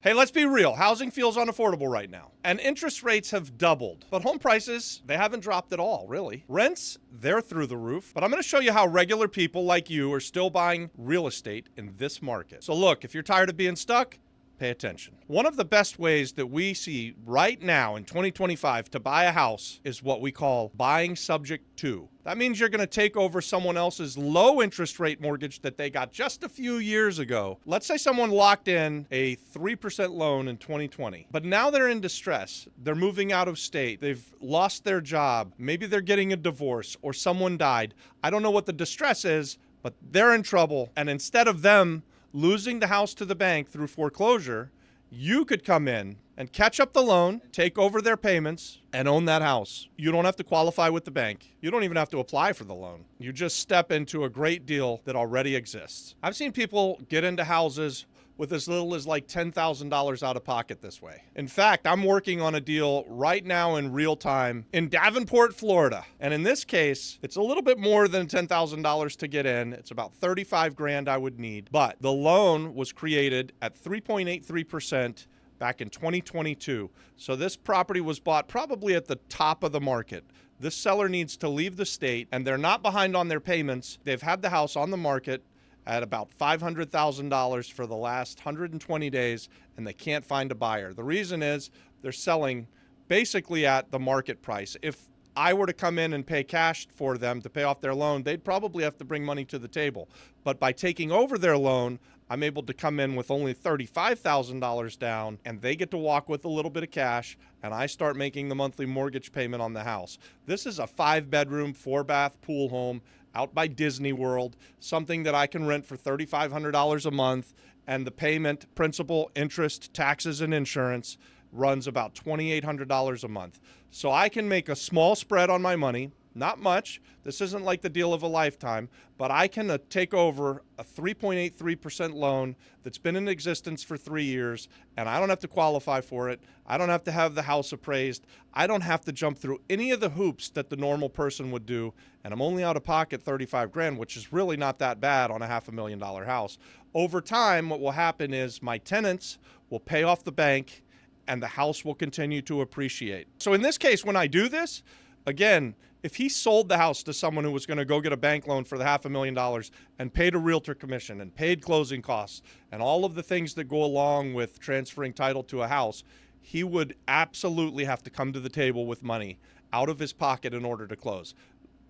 Hey, let's be real. Housing feels unaffordable right now. And interest rates have doubled. But home prices, they haven't dropped at all, really. Rents, they're through the roof. But I'm going to show you how regular people like you are still buying real estate in this market. So look, if you're tired of being stuck, pay attention. One of the best ways that we see right now in 2025 to buy a house is what we call buying subject to. That means you're going to take over someone else's low interest rate mortgage that they got just a few years ago. Let's say someone locked in a 3% loan in 2020, but now they're in distress. They're moving out of state. They've lost their job. Maybe they're getting a divorce or someone died. I don't know what the distress is, but they're in trouble. And instead of them losing the house to the bank through foreclosure, you could come in and catch up the loan, take over their payments, and own that house. You don't have to qualify with the bank. You don't even have to apply for the loan. You just step into a great deal that already exists. I've seen people get into houses with as little as like $10,000 out of pocket this way. In fact, I'm working on a deal right now in real time in Davenport, Florida. And in this case, it's a little bit more than $10,000 to get in. It's about 35 grand I would need. But the loan was created at 3.83% back in 2022. So this property was bought probably at the top of the market. This seller needs to leave the state and they're not behind on their payments. They've had the house on the market at about $500,000 for the last 120 days, and they can't find a buyer. The reason is they're selling basically at the market price. If I were to come in and pay cash for them to pay off their loan, they'd probably have to bring money to the table. But by taking over their loan, I'm able to come in with only $35,000 down, and they get to walk with a little bit of cash, and I start making the monthly mortgage payment on the house. This is a 5-bedroom, 4-bath pool home out by Disney World, something that I can rent for $3,500 a month, and the payment, principal, interest, taxes, and insurance runs about $2,800 a month. So I can make a small spread on my money, not much. This isn't like the deal of a lifetime, but I can take over a 3.83% loan that's been in existence for 3 years, and I don't have to qualify for it. I don't have to have the house appraised. I don't have to jump through any of the hoops that the normal person would do, and I'm only out of pocket 35 grand, which is really not that bad on a $500,000 house. Over time, what will happen is my tenants will pay off the bank, and the house will continue to appreciate. So in this case, when I do this, again, if he sold the house to someone who was going to go get a bank loan for the $500,000 and paid a realtor commission and paid closing costs and all of the things that go along with transferring title to a house, he would absolutely have to come to the table with money out of his pocket in order to close.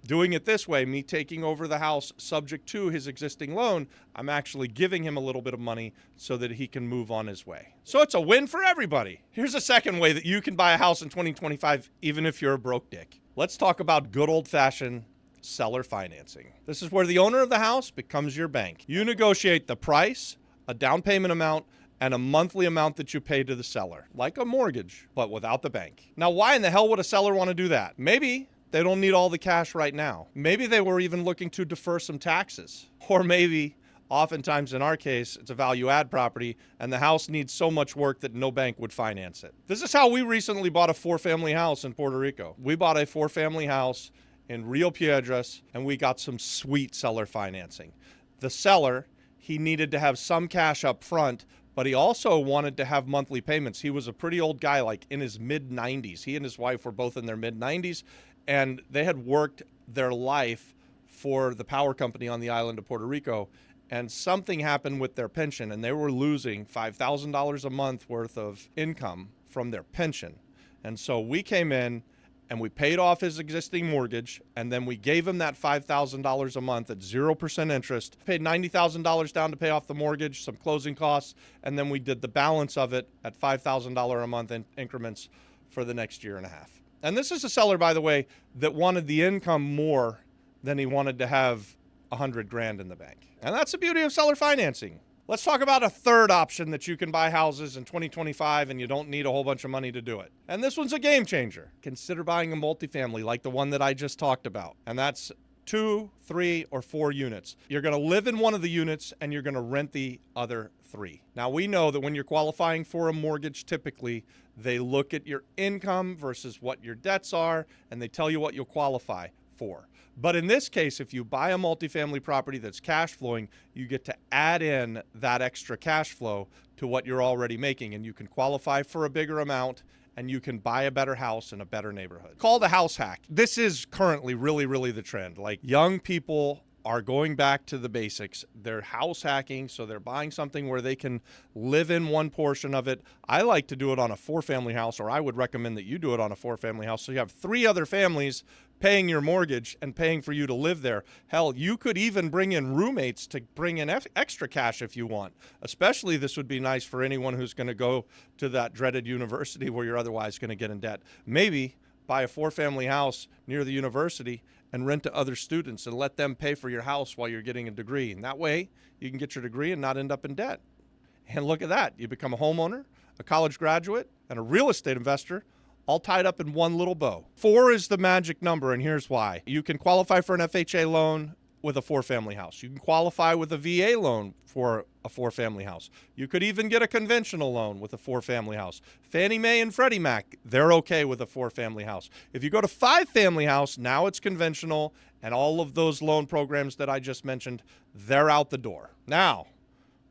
Doing it this way, me taking over the house subject to his existing loan, I'm actually giving him a little bit of money so that he can move on his way. So it's a win for everybody. Here's a second way that you can buy a house in 2025, even if you're a broke dick. Let's talk about good old-fashioned seller financing. This is where the owner of the house becomes your bank. You negotiate the price, a down payment amount, and a monthly amount that you pay to the seller, like a mortgage, but without the bank. Now, why in the hell would a seller want to do that? Maybe they don't need all the cash right now. Maybe they were even looking to defer some taxes. Or maybe, oftentimes in our case, it's a value add property and the house needs so much work that no bank would finance it. This is how we recently bought a 4-family house in Puerto Rico. We bought a 4-family house in Rio Piedras and we got some sweet seller financing. The seller, he needed to have some cash up front, but he also wanted to have monthly payments. He was a pretty old guy, like in his mid-90s. He and his wife were both in their mid-90s. And they had worked their life for the power company on the island of Puerto Rico, and something happened with their pension, and they were losing $5,000 a month worth of income from their pension. And so we came in and we paid off his existing mortgage, and then we gave him that $5,000 a month at 0% interest, paid $90,000 down to pay off the mortgage, some closing costs, and then we did the balance of it at $5,000 a month in increments for the next year and a half. And this is a seller, by the way, that wanted the income more than he wanted to have 100 grand in the bank. And that's the beauty of seller financing. Let's talk about a third option that you can buy houses in 2025 and you don't need a whole bunch of money to do it. And this one's a game changer. Consider buying a multifamily like the one that I just talked about. And that's 2, 3, or 4 units. You're going to live in one of the units and you're going to rent the other 3. Now, we know that when you're qualifying for a mortgage, typically they look at your income versus what your debts are, and they tell you what you'll qualify for. But in this case, if you buy a multifamily property that's cash flowing, you get to add in that extra cash flow to what you're already making, and you can qualify for a bigger amount, and you can buy a better house in a better neighborhood. Called a house hack. This is currently really the trend. Like, young people are going back to the basics. They're house hacking, so they're buying something where they can live in one portion of it. I like to do it on a 4-family house, or I would recommend that you do it on a 4-family house, so you have 3 other families paying your mortgage and paying for you to live there. Hell, you could even bring in roommates to bring in extra cash if you want. Especially, this would be nice for anyone who's going to go to that dreaded university where you're otherwise going to get in debt. Maybe buy a 4-family house near the university and rent to other students and let them pay for your house while you're getting a degree. And that way, you can get your degree and not end up in debt. And look at that. You become a homeowner, a college graduate, and a real estate investor, all tied up in one little bow. 4 is the magic number, and here's why. You can qualify for an FHA loan with a 4-family house. You can qualify with a VA loan for a 4-family house. You could even get a conventional loan with a 4-family house. Fannie Mae and Freddie Mac, they're okay with a 4-family house. If you go to 5-family house, now it's conventional, and all of those loan programs that I just mentioned, they're out the door. Now,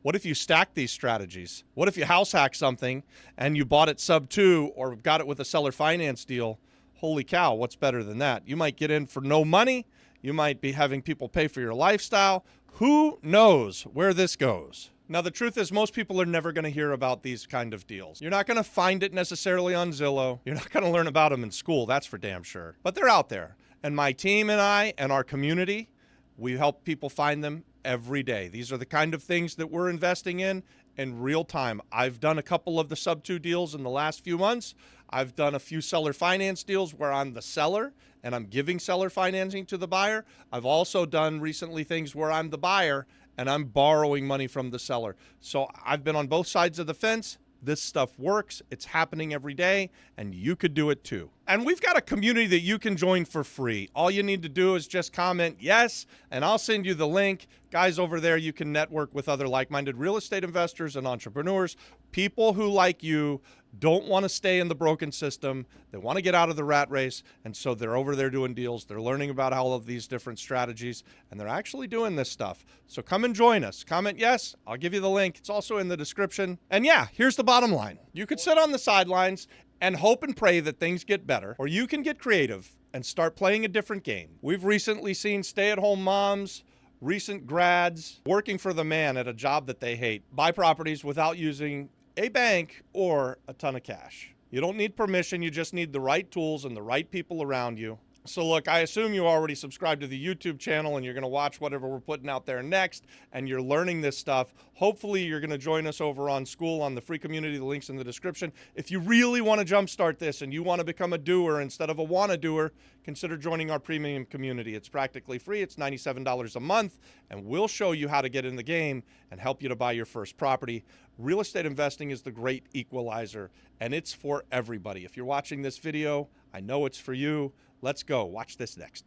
what if you stack these strategies? What if you house hack something and you bought it sub 2 or got it with a seller finance deal? Holy cow, what's better than that? You might get in for no money. You might be having people pay for your lifestyle. Who knows where this goes? Now, the truth is, most people are never going to hear about these kind of deals. You're not going to find it necessarily on Zillow. You're not going to learn about them in school, that's for damn sure. But they're out there. And my team and I and our community, we help people find them every day. These are the kind of things that we're investing in real time. I've done a couple of the sub 2 deals in the last few months. I've done a few seller finance deals where I'm the seller and I'm giving seller financing to the buyer. I've also done recently things where I'm the buyer and I'm borrowing money from the seller. So I've been on both sides of the fence. This stuff works. It's happening every day, and you could do it too. And we've got a community that you can join for free. All you need to do is just comment yes, and I'll send you the link. Guys, over there, you can network with other like-minded real estate investors and entrepreneurs, people who, like you, don't want to stay in the broken system. They want to get out of the rat race, and so they're over there doing deals. They're learning about all of these different strategies, and they're actually doing this stuff. So come and join us. Comment yes. I'll give you the link. It's also in the description. And yeah, here's the bottom line. You could sit on the sidelines and hope and pray that things get better, or you can get creative and start playing a different game. We've recently seen stay-at-home moms, recent grads, working for the man at a job that they hate, buy properties without using a bank or a ton of cash. You don't need permission. You just need the right tools and the right people around you. So look, I assume you already subscribed to the YouTube channel and you're going to watch whatever we're putting out there next, and you're learning this stuff. Hopefully you're going to join us over on School on the free community. The link's in the description. If you really want to jumpstart this and you want to become a doer instead of a wanna-doer, consider joining our premium community. It's practically free. It's $97 a month, and we'll show you how to get in the game and help you to buy your first property. Real estate investing is the great equalizer, and it's for everybody. If you're watching this video, I know it's for you. Let's go. Watch this next.